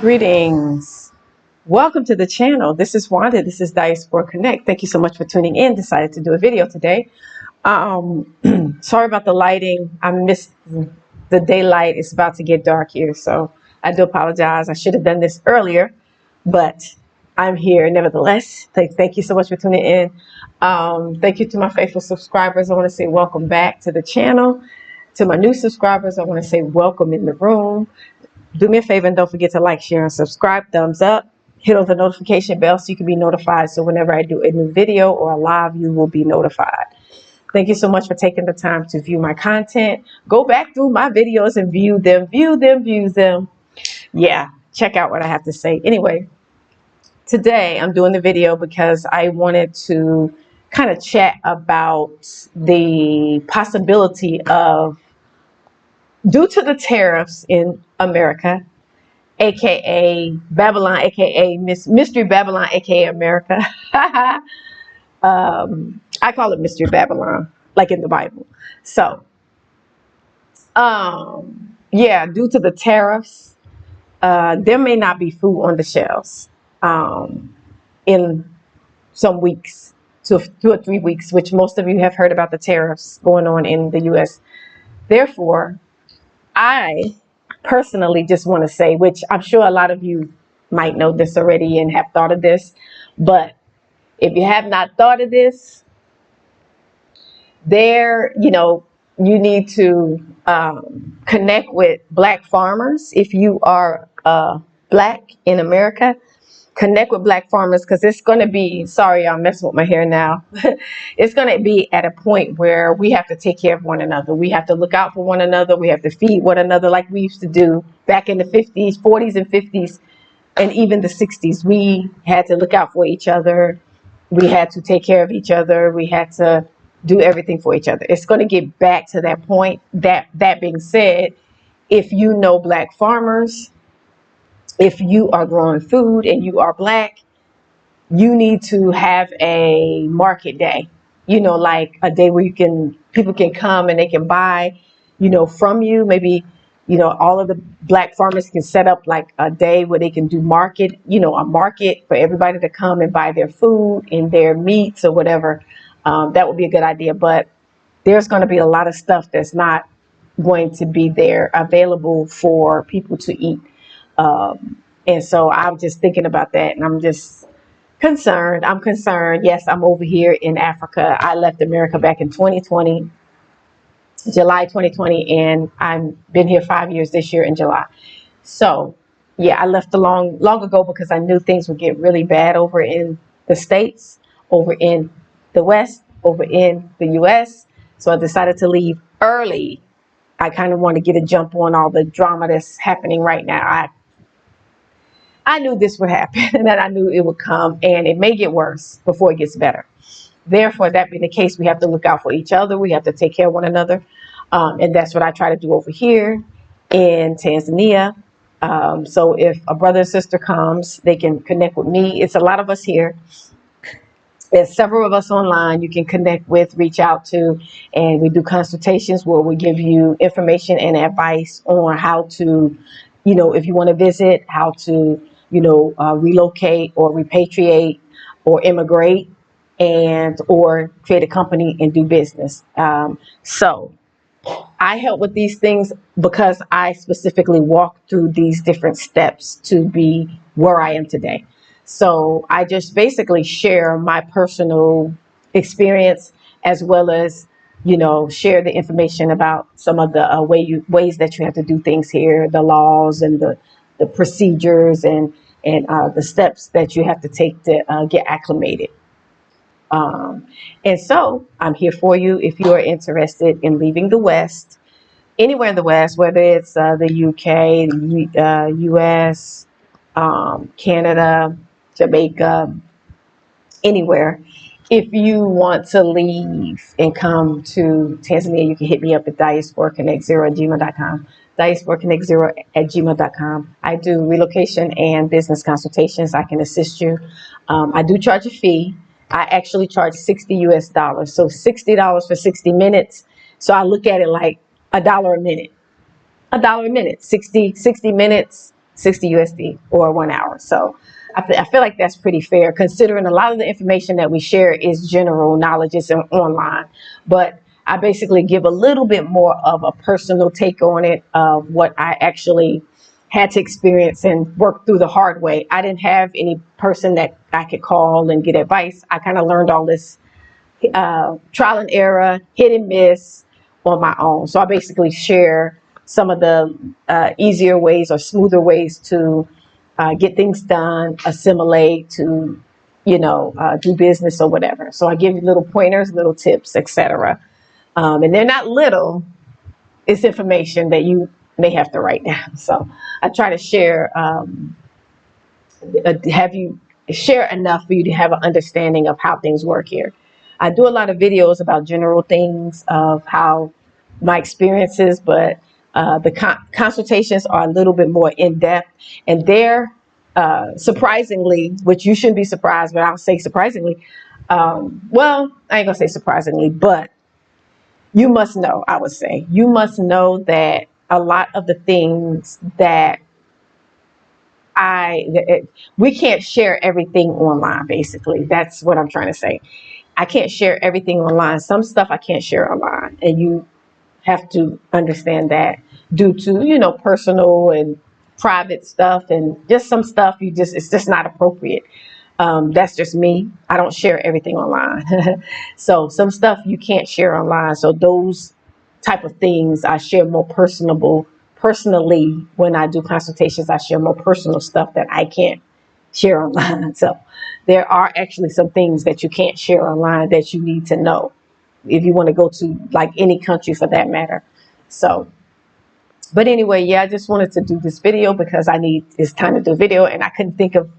Greetings. Welcome to the channel. This is Wanda. This is Diaspora Connect. Thank you so much for tuning in. Decided to do a video today. Sorry about the lighting. I missed the daylight. It's about to get dark here, so I do apologize. I should have done this earlier, but I'm here nevertheless. Thank you so much for tuning in. Thank you to my faithful subscribers. I want to say welcome back to the channel. To my new subscribers, I want to say welcome in the room. Do me a favor and don't forget to like, share, and subscribe. Thumbs up. Hit on the notification bell so you can be notified. So whenever I do a new video or a live, you will be notified. Thank you so much for taking the time to view my content. Go back through my videos and view them. Yeah, check out what I have to say. Anyway, today I'm doing the video because I wanted to kind of chat about the possibility of, due to the tariffs in America, aka Babylon, aka Mystery Babylon, aka America. I call it Mystery Babylon, like in the Bible. So, yeah, due to the tariffs, there may not be food on the shelves in some weeks, 2 or 3 weeks, which most of you have heard about the tariffs going on in the U.S. Therefore, I personally just want to say, which I'm sure a lot of you might know this already and have thought of this, but if you have not thought of this, you need to connect with Black farmers. If you are Black in America, connect with Black farmers, because it's going to be, sorry, I'm messing with my hair now. It's going to be at a point where we have to take care of one another. We have to look out for one another. We have to feed one another like we used to do back in the 50s, 40s and 50s, and even the 60s. We had to look out for each other. We had to take care of each other. We had to do everything for each other. It's going to get back to that point. That being said, if you know Black farmers, if you are growing food and you are Black, you need to have a market day, like a day where people can come and they can buy, from you. Maybe, all of the Black farmers can set up like a day where they can do market, a market for everybody to come and buy their food and their meats or whatever. That would be a good idea. But there's going to be a lot of stuff that's not going to be there available for people to eat. And so I'm just thinking about that, and I'm just concerned. I'm concerned. Yes, I'm over here in Africa. I left America back in 2020, July 2020, and I've been here 5 years this year in July. So, yeah, I left long ago because I knew things would get really bad over in the States, over in the West, over in the U.S. So I decided to leave early. I kind of want to get a jump on all the drama that's happening right now. I knew this would happen, and that I knew it would come, and it may get worse before it gets better. Therefore, that being the case, we have to look out for each other. We have to take care of one another. And that's what I try to do over here in Tanzania. So if a brother or sister comes, they can connect with me. It's a lot of us here. There's several of us online you can connect with, reach out to, and we do consultations where we give you information and advice on how to, if you want to visit, how to, relocate or repatriate or immigrate or create a company and do business. So I help with these things because I specifically walked through these different steps to be where I am today. So I just basically share my personal experience, as well as, share the information about some of the ways that you have to do things here, the laws and the procedures and the steps that you have to take to get acclimated. And so I'm here for you if you are interested in leaving the West, anywhere in the West, whether it's the UK, the US, Canada, Jamaica, anywhere. If you want to leave and come to Tanzania, you can hit me up at diasporaconnect0@gmail.com. diasporaconnect0@gmail.com. I do relocation and business consultations. I can assist you. I do charge a fee. I actually charge $60 US. So $60 for 60 minutes. So I look at it like $1 a minute. $1 a minute, 60 minutes. 60 USD or 1 hour. So I feel like that's pretty fair, considering a lot of the information that we share is general knowledge, it's online. But I basically give a little bit more of a personal take on it, of what I actually had to experience and work through the hard way. I didn't have any person that I could call and get advice. I kind of learned all this trial and error, hit and miss on my own. So I basically share some of the easier ways or smoother ways to get things done, assimilate, to do business or whatever. So I give you little pointers, little tips, etc. And they're not little. It's information that you may have to write down. So I try to share, have you share enough for you to have an understanding of how things work here. I do a lot of videos about general things of how my experiences, but the consultations are a little bit more in depth, and they're surprisingly, which you shouldn't be surprised, but I'll say surprisingly. Well, I ain't gonna say surprisingly, but you must know, I would say, you must know that a lot of the things that we can't share everything online, basically. That's what I'm trying to say. I can't share everything online. Some stuff I can't share online, and you have to understand that, due to, personal and private stuff, and just some stuff it's just not appropriate. That's just me. I don't share everything online. So some stuff you can't share online. So those type of things I share more personally. When I do consultations, I share more personal stuff that I can't share online. So there are actually some things that you can't share online that you need to know if you want to go to, like, any country for that matter. So, but anyway, yeah, I just wanted to do this video because it's time to do a video, and I couldn't think of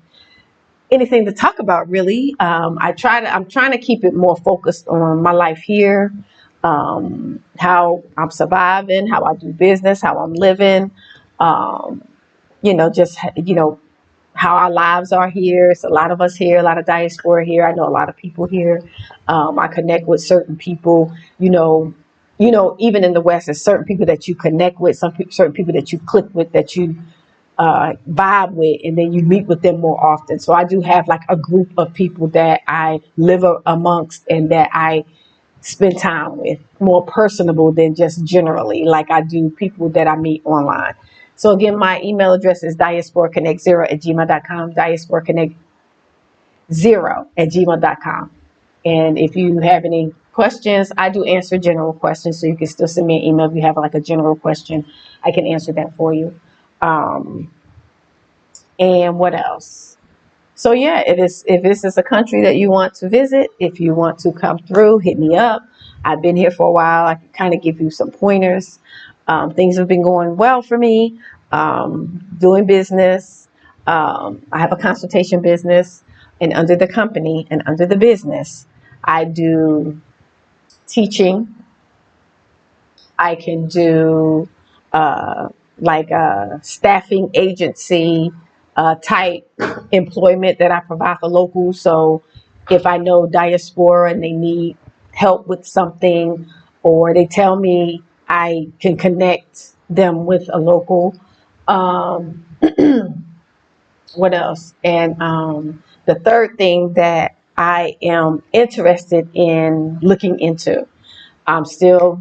anything to talk about, really. I'm trying to keep it more focused on my life here, how I'm surviving, how I do business, how I'm living, just, how our lives are here. It's a lot of us here, a lot of diaspora here. I know a lot of people here. I connect with certain people, even in the West, there's certain people that you connect with, certain people that you click with, that you vibe with, and then you meet with them more often. So I do have like a group of people that I live amongst and that I spend time with, more personable than just generally like I do people that I meet online. So again, my email address is diasporaconnect0@gmail.com, diasporaconnect0@gmail.com. And if you have any questions, I do answer general questions, so you can still send me an email if you have like a general question. I can answer that for you. And what else? So yeah, if this is a country that you want to visit, if you want to come through, hit me up. I've been here for a while. I can kind of give you some pointers. Things have been going well for me. Doing business. I have a consultation business, and under the company and under the business, I do teaching. I can do like a staffing agency type employment that I provide for locals. So if I know diaspora and they need help with something, or they tell me, I can connect them with a local. What else? And the third thing that I am interested in looking into, I'm still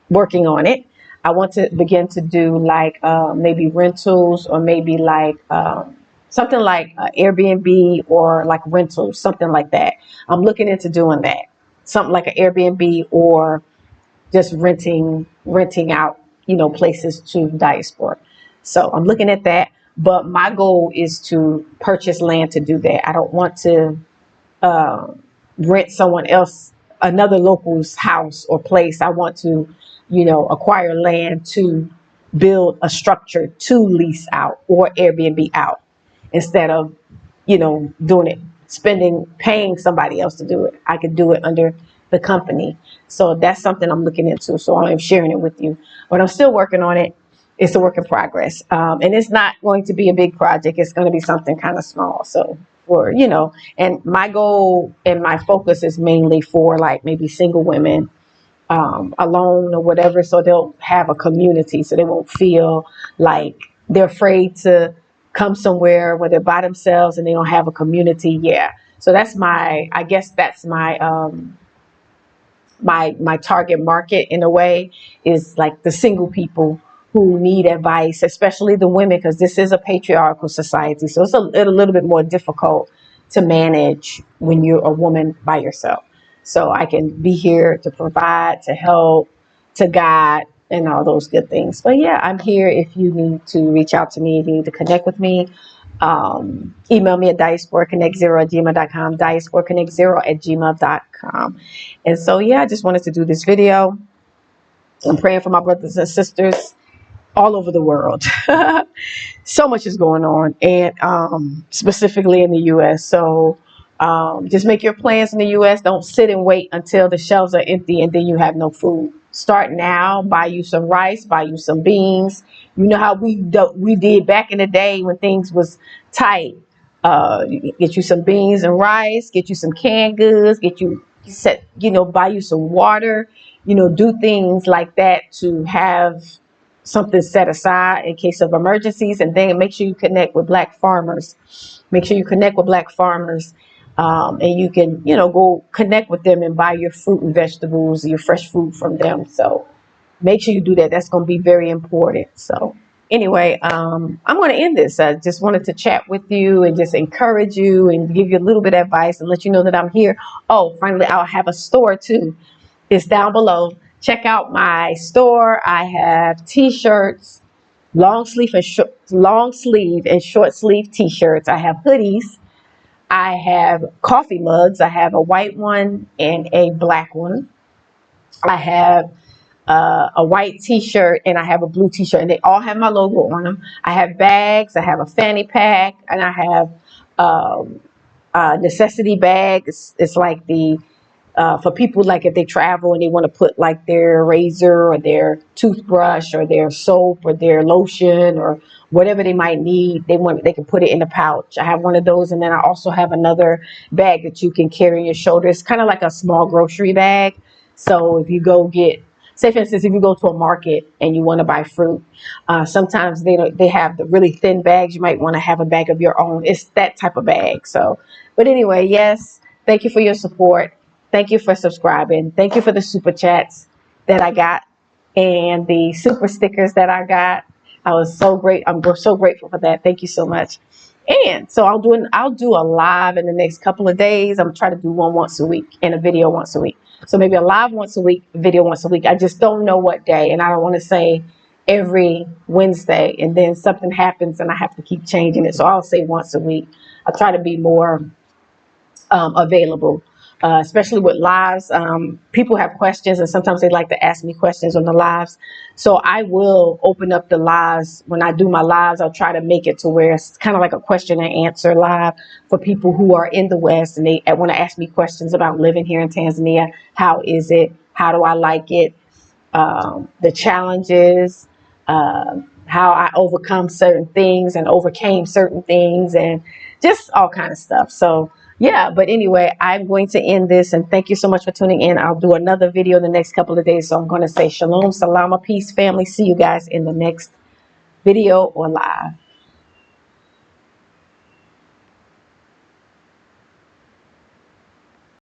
working on it. I want to begin to do like maybe rentals, or maybe like something like Airbnb, or like rentals, something like that. I'm looking into doing that, something like an Airbnb, or just renting out, places to diaspora. So I'm looking at that, but my goal is to purchase land to do that. I don't want to rent someone else, another local's house or place. I want to, acquire land to build a structure to lease out or Airbnb out, instead of, doing it, paying somebody else to do it. I could do it under the company. So that's something I'm looking into. So I'm sharing it with you, but I'm still working on it. It's a work in progress. And it's not going to be a big project. It's going to be something kind of small. So and my goal and my focus is mainly for like maybe single women, alone or whatever. So they'll have a community, so they won't feel like they're afraid to come somewhere where they're by themselves and they don't have a community. Yeah. So that's my, I guess that's my, my target market in a way, is like the single people who need advice, especially the women, because this is a patriarchal society. So it's a little bit more difficult to manage when you're a woman by yourself. So I can be here to provide, to help, to guide, and all those good things. But yeah, I'm here if you need to reach out to me, if you need to connect with me. Email me at diasporaconnect0@gmail.com, diasporaconnect0@gmail.com. And so, yeah, I just wanted to do this video. I'm praying for my brothers and sisters all over the world. So much is going on, and specifically in the U.S. So just make your plans in the U.S. Don't sit and wait until the shelves are empty and then you have no food. Start now. Buy you some rice. Buy you some beans. You know how we did back in the day when things was tight. Get you some beans and rice. Get you some canned goods. Buy you some water. Do things like that to have something set aside in case of emergencies. And then make sure you connect with black farmers. Make sure you connect with black farmers, and you can go connect with them and buy your fruit and vegetables, your fresh food from them. So make sure you do that. That's going to be very important. So anyway, I'm going to end this. I just wanted to chat with you and just encourage you and give you a little bit of advice and let you know that I'm here. Oh, finally, I'll have a store too. It's down below. Check out my store. I have t-shirts, long sleeve and short sleeve t-shirts. I have hoodies. I have coffee mugs. I have a white one and a black one. I have a white t-shirt and I have a blue t-shirt, and they all have my logo on them. I have bags. I have a fanny pack, and I have a necessity bag. It's like the for people, like if they travel and they want to put like their razor or their toothbrush or their soap or their lotion or whatever they might need, they can put it in a pouch. I have one of those, and then I also have another bag that you can carry on your shoulder. It's kind of like a small grocery bag. So if you go say for instance, if you go to a market and you want to buy fruit, sometimes they have the really thin bags. You might want to have a bag of your own. It's that type of bag. So, but anyway, yes, thank you for your support. Thank you for subscribing. Thank you for the super chats that I got and the super stickers that I got. I was so great. I'm so grateful for that. Thank you so much. And so I'll do a live in the next couple of days. I'm trying to do one once a week and a video once a week. So maybe a live once a week, video once a week. I just don't know what day, and I don't want to say every Wednesday and then something happens and I have to keep changing it. So I'll say once a week. I'll try to be more available. Especially with lives, people have questions, and sometimes they like to ask me questions on the lives. So I will open up the lives. When I do my lives, I'll try to make it to where it's kind of like a question and answer live for people who are in the West and they want to ask me questions about living here in Tanzania. How is it? How do I like it? The challenges, how I overcome certain things and overcame certain things, and just all kind of stuff. So yeah, but anyway, I'm going to end this, and thank you so much for tuning in. I'll do another video in the next couple of days. So I'm going to say shalom, salama, peace, family. See you guys in the next video or live.